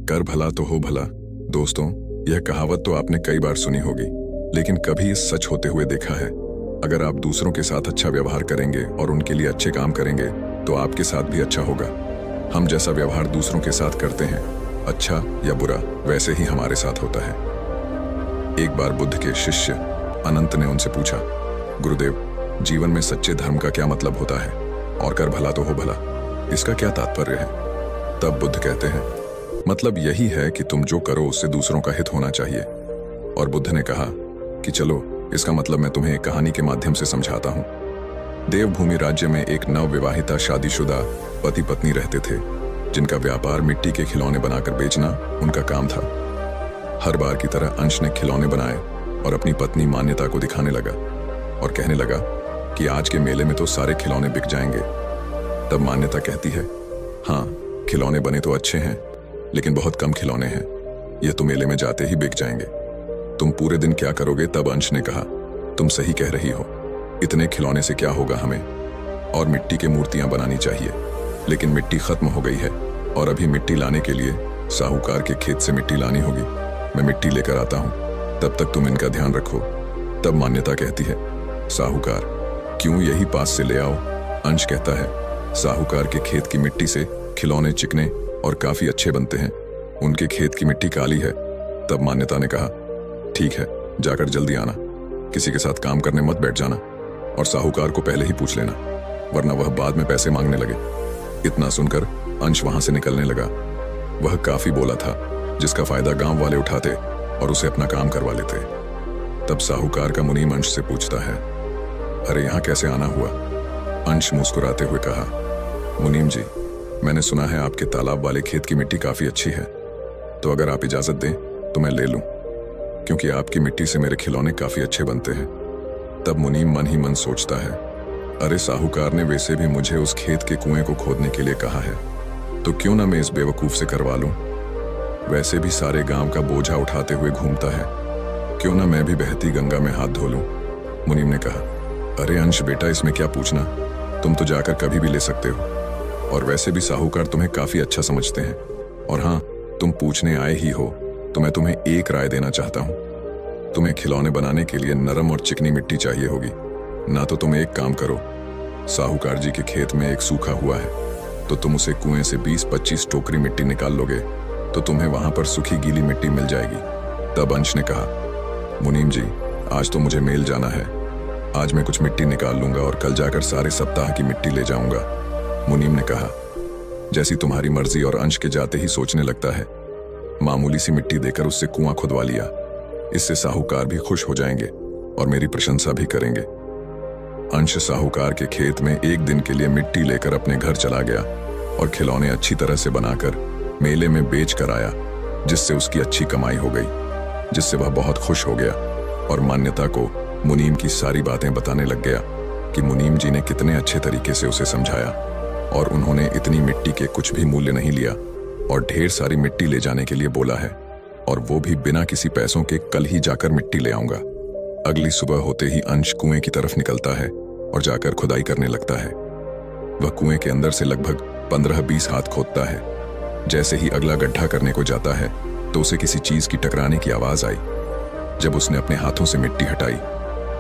कर भला तो हो भला। दोस्तों, यह कहावत तो आपने कई बार सुनी होगी, लेकिन कभी इस सच होते हुए देखा है? अगर आप दूसरों के साथ अच्छा व्यवहार करेंगे और उनके लिए अच्छे काम करेंगे तो आपके साथ भी अच्छा होगा। हम जैसा व्यवहार दूसरों के साथ करते हैं, अच्छा या बुरा, वैसे ही हमारे साथ होता है। एक बार बुद्ध के शिष्य अनंत ने उनसे पूछा, गुरुदेव, जीवन में सच्चे धर्म का क्या मतलब होता है? और कर भला तो हो भला, इसका क्या तात्पर्य है? तब बुद्ध कहते हैं, मतलब यही है कि तुम जो करो उससे दूसरों का हित होना चाहिए। और बुद्ध ने कहा कि चलो, इसका मतलब मैं तुम्हें एक कहानी के माध्यम से समझाता हूँ। देवभूमि राज्य में एक नवविवाहिता शादीशुदा पति पत्नी रहते थे, जिनका व्यापार मिट्टी के खिलौने बनाकर बेचना उनका काम था। हर बार की तरह अंश ने खिलौने बनाए और अपनी पत्नी मान्यता को दिखाने लगा और कहने लगा कि आज के मेले में तो सारे खिलौने बिक जाएंगे। तब मान्यता कहती है, हाँ, खिलौने बने तो अच्छे हैं, लेकिन बहुत कम खिलौने हैं, ये तो मेले में जाते ही बिक जाएंगे। तुम पूरे दिन क्या करोगे? तब अंश ने कहा, तुम सही कह रही हो, इतने खिलौने से क्या होगा हमें, और मिट्टी की मूर्तियां बनानी चाहिए। लेकिन मिट्टी खत्म हो गई है और अभी मिट्टी लाने के लिए साहूकार के खेत से मिट्टी लानी होगी। मैं मिट्टी लेकर आता हूँ, तब तक तुम इनका ध्यान रखो। तब मान्यता कहती है, साहूकार, क्यों, यही पास से ले आओ। अंश कहता है, साहूकार के खेत की मिट्टी से खिलौने चिकने और काफी अच्छे बनते हैं, उनके खेत की मिट्टी काली है। तब मान्यता ने कहा, ठीक है, जाकर जल्दी आना, किसी के साथ काम करने मत बैठ जाना, और साहूकार को पहले ही पूछ लेना, वरना वह बाद में पैसे मांगने लगे। इतना सुनकर अंश वहां से निकलने लगा। वह काफी बोला था, जिसका फायदा गांव वाले उठाते और उसे अपना काम करवा लेते। तब साहूकार का मुनीम अंश से पूछता है, अरे यहाँ कैसे आना हुआ? अंश मुस्कुराते हुए कहा, मुनीम जी, मैंने सुना है आपके तालाब वाले खेत की मिट्टी काफी अच्छी है, तो अगर आप इजाजत दें तो मैं ले लूं, क्योंकि आपकी मिट्टी से मेरे खिलौने काफी अच्छे बनते हैं। तब मुनीम मन ही मन सोचता है, अरे साहूकार ने वैसे भी मुझे उस खेत के कुएं को खोदने के लिए कहा है, तो क्यों ना मैं इस बेवकूफ से करवा लूं। वैसे भी सारे गांव का बोझा उठाते हुए घूमता है, क्यों ना मैं भी बहती गंगा में हाथ धो लूं। मुनीम ने कहा, अरे अंश बेटा, इसमें क्या पूछना, तुम तो जाकर कभी भी ले सकते हो, और वैसे भी साहूकार तुम्हें काफी अच्छा समझते हैं। और हाँ, तुम पूछने आए ही हो तो मैं तुम्हें एक राय देना चाहता हूँ। तुम्हें खिलौने बनाने के लिए नरम और चिकनी मिट्टी चाहिए होगी, ना तो तुम एक काम करो, साहूकार जी के खेत में एक सूखा हुआ है, तो तुम उसे कुएं से 20-25 टोकरी मिट्टी निकाल लोगे तो तुम्हें वहां पर सूखी गीली मिट्टी मिल जाएगी। तब अंश ने कहा, मुनीम जी, आज तो मुझे मेल जाना है, आज मैं कुछ मिट्टी निकाल लूंगा और कल जाकर सारे सप्ताह की मिट्टी ले जाऊंगा। मुनीम ने कहा, जैसी तुम्हारी मर्जी। और अंश के जाते ही सोचने लगता है, मामूली सी मिट्टी देकर उससे कुआं खुदवा लिया, इससे साहूकार भी खुश हो जाएंगे और मेरी प्रशंसा भी करेंगे। अंश साहूकार के खेत में एक दिन के लिए मिट्टी लेकर अपने घर चला गया और खिलौने अच्छी तरह से बनाकर मेले में बेच कर आया, जिससे उसकी अच्छी कमाई हो गई, जिससे वह बहुत खुश हो गया और मान्यता को मुनीम की सारी बातें बताने लग गया कि मुनीम जी ने कितने अच्छे तरीके से उसे समझाया और उन्होंने इतनी मिट्टी के कुछ भी मूल्य नहीं लिया और ढेर सारी मिट्टी ले जाने के लिए बोला है, और वो भी बिना किसी पैसों के। कल ही जाकर मिट्टी ले आऊंगा। अगली सुबह होते ही अंश कुएं की तरफ निकलता है और जाकर खुदाई करने लगता है। वह कुएं के अंदर से लगभग 15-20 हाथ खोदता है। जैसे ही अगला गड्ढा करने को जाता है तो उसे किसी चीज की टकराने की आवाज आई। जब उसने अपने हाथों से मिट्टी हटाई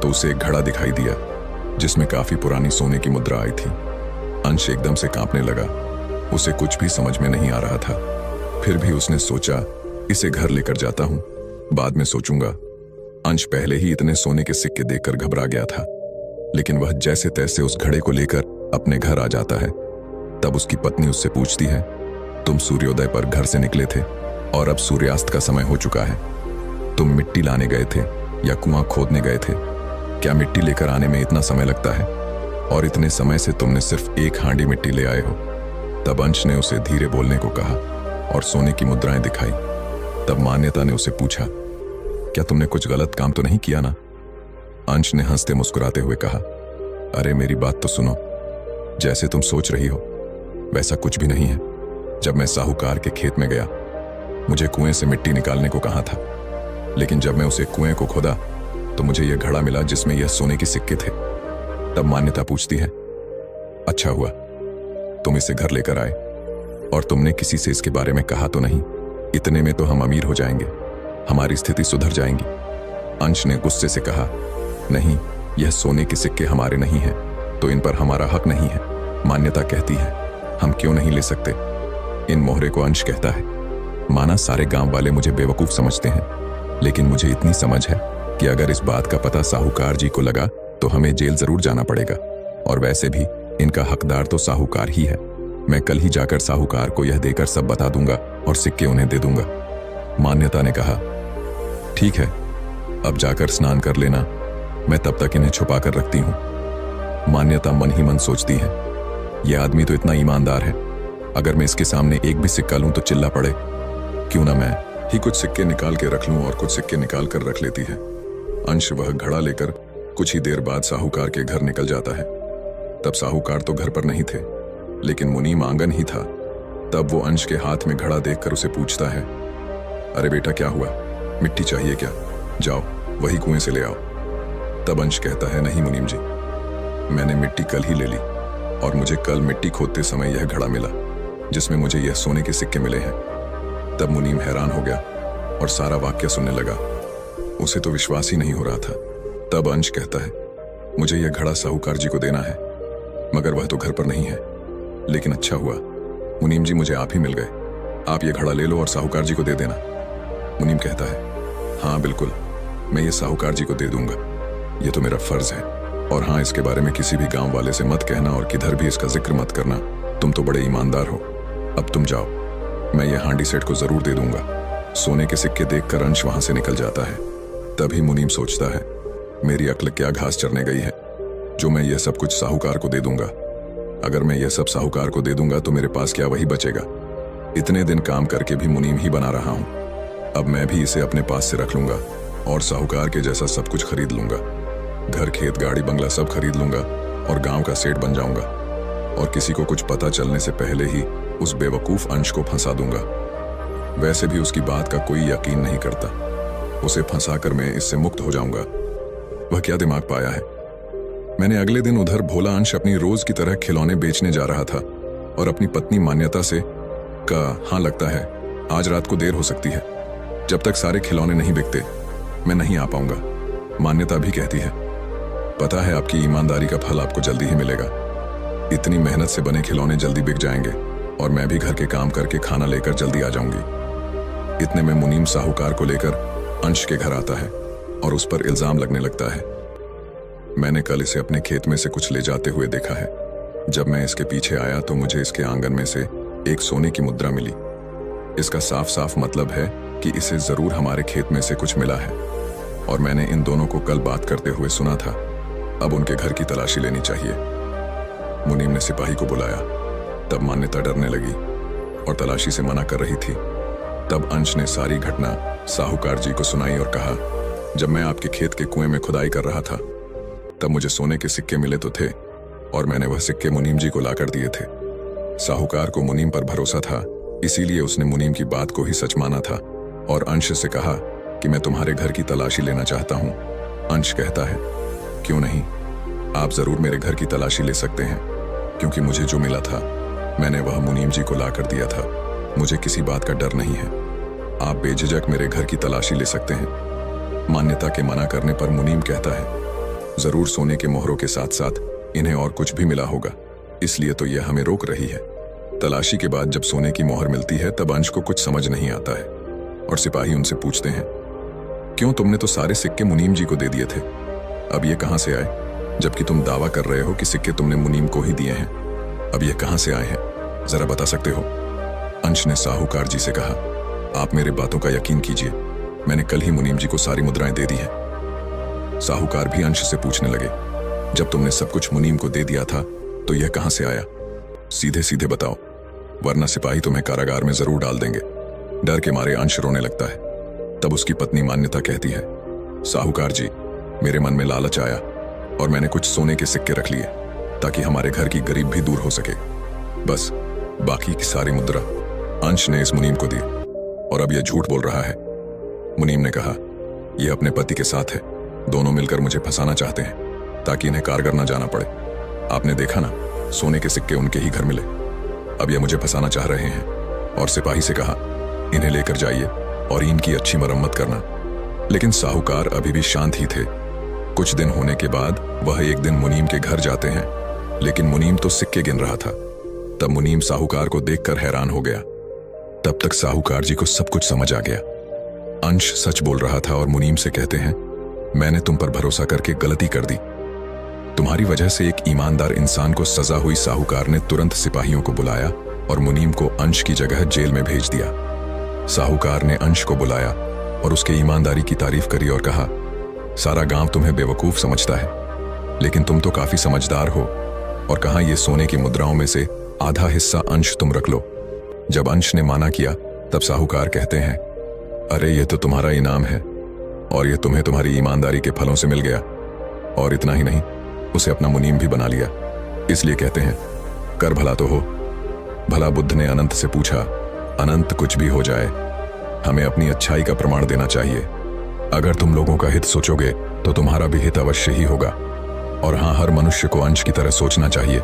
तो उसे एक घड़ा दिखाई दिया, जिसमें काफी पुरानी सोने की मुद्रा आई थी। अंश एकदम से कांपने लगा, उसे कुछ भी समझ में नहीं आ रहा था। फिर भी उसने सोचा, इसे घर लेकर जाता हूं, बाद में सोचूंगा। अंश पहले ही इतने सोने के सिक्के देखकर घबरा गया था, लेकिन वह जैसे तैसे उस घड़े को लेकर अपने घर आ जाता है। तब उसकी पत्नी उससे पूछती है, तुम सूर्योदय पर घर से निकले थे और अब सूर्यास्त का समय हो चुका है, तुम मिट्टी लाने गए थे या कुआं खोदने गए थे? क्या मिट्टी लेकर आने में इतना समय लगता है? और इतने समय से तुमने सिर्फ एक हांडी मिट्टी ले आए हो। तब अंश ने उसे धीरे बोलने को कहा और सोने की मुद्राएं दिखाई। तब मान्यता ने उसे पूछा, क्या तुमने कुछ गलत काम तो नहीं किया ना? अंश ने हंसते मुस्कुराते हुए कहा, अरे मेरी बात तो सुनो, जैसे तुम सोच रही हो वैसा कुछ भी नहीं है। जब मैं साहूकार के खेत में गया, मुझे कुएं से मिट्टी निकालने को कहा था, लेकिन जब मैं उसे कुएं को खोदा तो मुझे यह घड़ा मिला जिसमें यह सोने के सिक्के थे। तब मान्यता पूछती है, अच्छा हुआ तुम इसे घर लेकर आए, और तुमने किसी से इसके बारे में कहा तो नहीं? इतने में तो हम अमीर हो जाएंगे, हमारी स्थिति सुधर जाएंगी। अंश ने गुस्से से कहा, नहीं, यह सोने के सिक्के हमारे नहीं हैं, तो इन पर हमारा हक नहीं है। मान्यता कहती है हम क्यों नहीं ले सकते। इन मोहरे को अंश कहता है। माना सारे गांव वाले मुझे बेवकूफ समझते हैं, लेकिन मुझे इतनी समझ है कि अगर इस बात का पता साहूकार जी को लगा तो हमें जेल जरूर जाना पड़ेगा, और वैसे भी इनका हकदार तो साहूकार ही है। मैं कल ही जाकर साहूकार को यह देकर सब बता दूंगा और सिक्के उन्हें दे दूंगा। मान्यता ने कहा, ठीक है, अब जाकर स्नान कर लेना, मैं तब तक इन्हें छुपा कर रखती हूं। मान्यता मन ही मन सोचती है, यह आदमी तो इतना ईमानदार है, अगर मैं इसके सामने एक भी सिक्का लूं तो चिल्ला पड़े। क्यों ना मैं ही कुछ सिक्के निकाल के रख लूं और कुछ सिक्के निकाल कर रख लेती है। अंश वह घड़ा लेकर कुछ ही देर बाद साहूकार के घर निकल जाता है। तब साहूकार तो घर पर नहीं थे, लेकिन मुनीम आंगन ही था। तब वो अंश के हाथ में घड़ा देखकर उसे पूछता है, अरे बेटा क्या हुआ, मिट्टी चाहिए क्या? जाओ वही कुएं से ले आओ। तब अंश कहता है, नहीं मुनीम जी, मैंने मिट्टी कल ही ले ली और मुझे कल मिट्टी खोदते समय यह घड़ा मिला जिसमें मुझे यह सोने के सिक्के मिले हैं। तब मुनीम हैरान हो गया और सारा वाक्य सुनने लगा। उसे तो विश्वास ही नहीं हो रहा था। तब अंश कहता है, मुझे यह घड़ा साहूकार जी को देना है, मगर वह तो घर पर नहीं है। लेकिन अच्छा हुआ मुनीम जी, मुझे आप ही मिल गए। आप ये घड़ा ले लो और साहूकार जी को दे देना। मुनीम कहता है, हाँ बिल्कुल, मैं ये साहूकार जी को दे दूंगा, ये तो मेरा फर्ज है। और हाँ, इसके बारे में किसी भी गांव वाले से मत कहना और किधर भी इसका जिक्र मत करना, तुम तो बड़े ईमानदार हो। अब तुम जाओ, मैं ये हांडी सेठ को जरूर दे दूंगा। सोने के सिक्के देखकर अंश वहां से निकल जाता है। तभी मुनीम सोचता है, मेरी अक्ल क्या घास चरने गई है जो मैं यह सब कुछ साहूकार को दे दूंगा। अगर मैं यह सब साहूकार को दे दूंगा तो मेरे पास क्या वही बचेगा। इतने दिन काम करके भी मुनीम ही बना रहा हूं, अब मैं भी इसे अपने पास से रख लूंगा और साहूकार के जैसा सब कुछ खरीद लूंगा। घर, खेत, गाड़ी, बंगला सब खरीद लूंगा और गांव का सेठ बन जाऊंगा, और किसी को कुछ पता चलने से पहले ही उस बेवकूफ अंश को फंसा दूंगा। वैसे भी उसकी बात का कोई यकीन नहीं करता, उसे फंसाकर मैं इससे मुक्त हो जाऊंगा। वह क्या दिमाग पाया है। मैंने अगले दिन उधर भोला अंश अपनी रोज की तरह खिलौने बेचने जा रहा था और अपनी पत्नी मान्यता से कहा, हाँ लगता है आज रात को देर हो सकती है, जब तक सारे खिलौने नहीं बिकते मैं नहीं आ पाऊंगा। मान्यता भी कहती है, पता है आपकी ईमानदारी का फल आपको जल्दी ही मिलेगा। इतनी मेहनत से बने खिलौने जल्दी बिक जाएंगे और मैं भी घर के काम करके खाना लेकर जल्दी आ जाऊंगी। इतने में मुनीम साहूकार को लेकर अंश के घर आता है और उस पर इल्जाम लगने लगता है, मैंने कल इसे अपने खेत में से कुछ ले जाते हुए देखा है। जब मैं इसके पीछे आया तो मुझे इसके आंगन में से एक सोने की मुद्रा मिली। इसका साफ साफ मतलब है कि इसे जरूर हमारे खेत में से कुछ मिला है, और मैंने इन दोनों को कल बात करते हुए सुना था। अब उनके घर की तलाशी लेनी चाहिए। मुनीम ने सिपाही को बुलाया। तब मान्यता डरने लगी और तलाशी से मना कर रही थी। तब अंश ने सारी घटना साहूकार जी को सुनाई और कहा, जब मैं आपके खेत के कुएं में खुदाई कर रहा था तब मुझे सोने के सिक्के मिले तो थे, और मैंने वह सिक्के मुनीम जी को लाकर दिए थे। साहूकार को मुनीम पर भरोसा था, इसीलिए उसने मुनीम की बात को ही सच माना था और अंश से कहा कि मैं तुम्हारे घर की तलाशी लेना चाहता हूं। अंश कहता है, क्यों नहीं, आप जरूर मेरे घर की तलाशी ले सकते हैं, क्योंकि मुझे जो मिला था मैंने वह मुनीम जी को लाकर दिया था। मुझे किसी बात का डर नहीं है, आप बेझिझक मेरे घर की तलाशी ले सकते हैं। मान्यता के मना करने पर मुनीम कहता है, जरूर सोने के मोहरों के साथ साथ इन्हें और कुछ भी मिला होगा, इसलिए तो यह हमें रोक रही है। तलाशी के बाद जब सोने की मोहर मिलती है तब अंश को कुछ समझ नहीं आता है और सिपाही उनसे पूछते हैं, क्यों, तुमने तो सारे सिक्के मुनीम जी को दे दिए थे, अब ये कहां से आए, जबकि तुम दावा कर रहे हो कि सिक्के तुमने मुनीम को ही दिए हैं। अब ये कहां से आए हैं, जरा बता सकते हो? अंश ने साहूकार जी से कहा, आप मेरे बातों का यकीन कीजिए, मैंने कल ही मुनीम जी को सारी मुद्राएं दे दी हैं। साहूकार भी अंश से पूछने लगे, जब तुमने सब कुछ मुनीम को दे दिया था तो यह कहां से आया, सीधे सीधे बताओ, वरना सिपाही तुम्हें कारागार में जरूर डाल देंगे। डर के मारे अंश रोने लगता है। तब उसकी पत्नी मान्यता कहती है, साहूकार जी, मेरे मन में लालच आया और मैंने कुछ सोने के सिक्के रख लिए ताकि हमारे घर की गरीब भी दूर हो सके। बस बाकी की सारी मुद्रा अंश ने इस मुनीम को दी और अब यह झूठ बोल रहा है। मुनीम ने कहा, यह अपने पति के साथ है, दोनों मिलकर मुझे फंसाना चाहते हैं ताकि इन्हें कारगर न जाना पड़े। आपने देखा ना, सोने के सिक्के उनके ही घर मिले, अब यह मुझे फंसाना चाह रहे हैं। और सिपाही से कहा, इन्हें लेकर जाइए और इनकी अच्छी मरम्मत करना। लेकिन साहूकार अभी भी शांत ही थे। कुछ दिन होने के बाद वह एक दिन मुनीम के घर जाते हैं, लेकिन मुनीम तो सिक्के गिन रहा था। तब मुनीम साहूकार को देखकर हैरान हो गया। तब तक साहूकार जी को सब कुछ समझ आ गया। अंश सच बोल रहा था और मुनीम से कहते हैं, मैंने तुम पर भरोसा करके गलती कर दी। तुम्हारी वजह से एक ईमानदार इंसान को सजा हुई। साहूकार ने तुरंत सिपाहियों को बुलाया और मुनीम को अंश की जगह जेल में भेज दिया। साहूकार ने अंश को बुलाया और उसके ईमानदारी की तारीफ करी और कहा, सारा गांव तुम्हें बेवकूफ समझता है, लेकिन तुम तो काफी समझदार हो। और कहा, ये सोने की मुद्राओं में से आधा हिस्सा अंश तुम रख लो। जब अंश ने माना किया तब साहूकार कहते हैं, अरे ये तो तुम्हारा इनाम है और ये तुम्हें तुम्हारी ईमानदारी के फलों से मिल गया। और इतना ही नहीं, उसे अपना मुनीम भी बना लिया। इसलिए कहते हैं, कर भला तो हो। भला बुद्ध ने अनंत से पूछा, अनंत कुछ भी हो जाए, हमें अपनी अच्छाई का प्रमाण देना चाहिए। अगर तुम लोगों का हित सोचोगे तो तुम्हारा भी हित अवश्य ही होगा। और हाँ, हर मनुष्य को अंश की तरह सोचना चाहिए,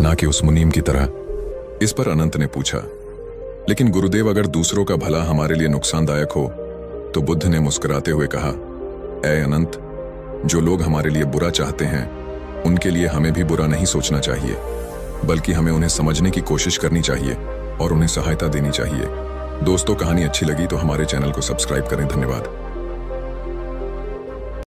ना कि उस मुनीम की तरह। इस पर अनंत ने पूछा, लेकिन गुरुदेव, अगर दूसरों का भला हमारे लिए नुकसानदायक हो? तो बुद्ध ने मुस्कुराते हुए कहा, ऐ अनंत, जो लोग हमारे लिए बुरा चाहते हैं उनके लिए हमें भी बुरा नहीं सोचना चाहिए, बल्कि हमें उन्हें समझने की कोशिश करनी चाहिए और उन्हें सहायता देनी चाहिए। दोस्तों, कहानी अच्छी लगी तो हमारे चैनल को सब्सक्राइब करें। धन्यवाद।